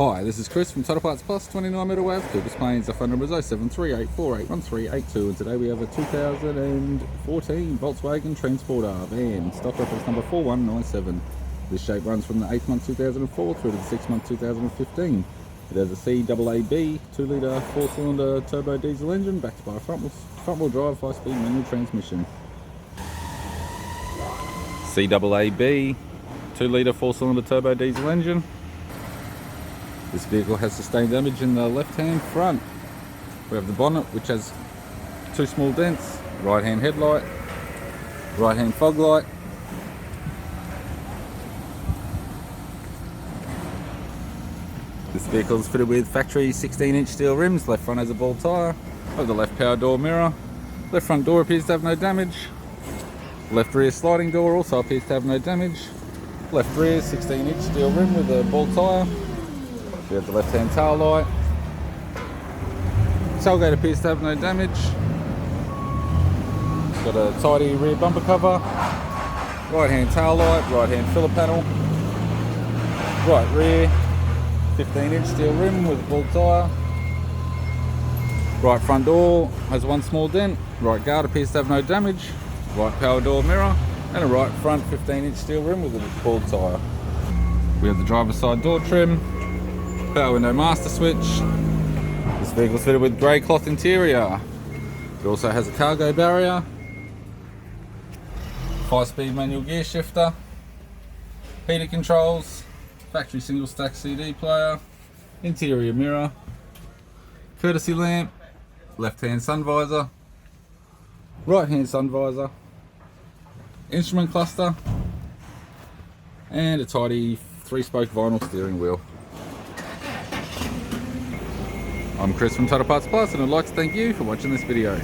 Hi, this is Chris from Total Parts Plus, 29 Meadow Ave, Cooper's Plains. Our phone number is 0738481382, and today we have a 2014 Volkswagen Transporter van, stock reference number 4197. This shape runs from the 8th month 2004 through to the 6th month 2015. It has a CAAB 2-litre 4-cylinder turbo diesel engine backed by a front-wheel drive 5-speed manual transmission. CAAB 2-litre 4-cylinder turbo diesel engine. This vehicle has sustained damage in the left-hand front. We have the bonnet, which has 2 small dents, right-hand headlight, right-hand fog light. This vehicle is fitted with factory 16-inch steel rims. Left front has a ball tyre. We have the left power door mirror. Left front door appears to have no damage. Left rear sliding door also appears to have no damage. Left rear 16-inch steel rim with a ball tyre. We have the left-hand tail light. Tailgate appears to have no damage. Got a tidy rear bumper cover. Right-hand tail light, right-hand filler panel. Right rear 15-inch steel rim with a ball tyre. Right front door has 1 small dent. Right guard appears to have no damage. Right power door mirror and a right front 15-inch steel rim with a ball tyre. We have the driver's side door trim. Power window master switch. This vehicle is fitted with grey cloth interior. It also has a cargo barrier, 5-speed manual gear shifter, heater controls, factory single stack CD player, interior mirror, courtesy lamp, left hand sun visor, right hand sun visor, instrument cluster, and a tidy 3-spoke vinyl steering wheel. I'm Chris from Total Parts Plus, and I'd like to thank you for watching this video.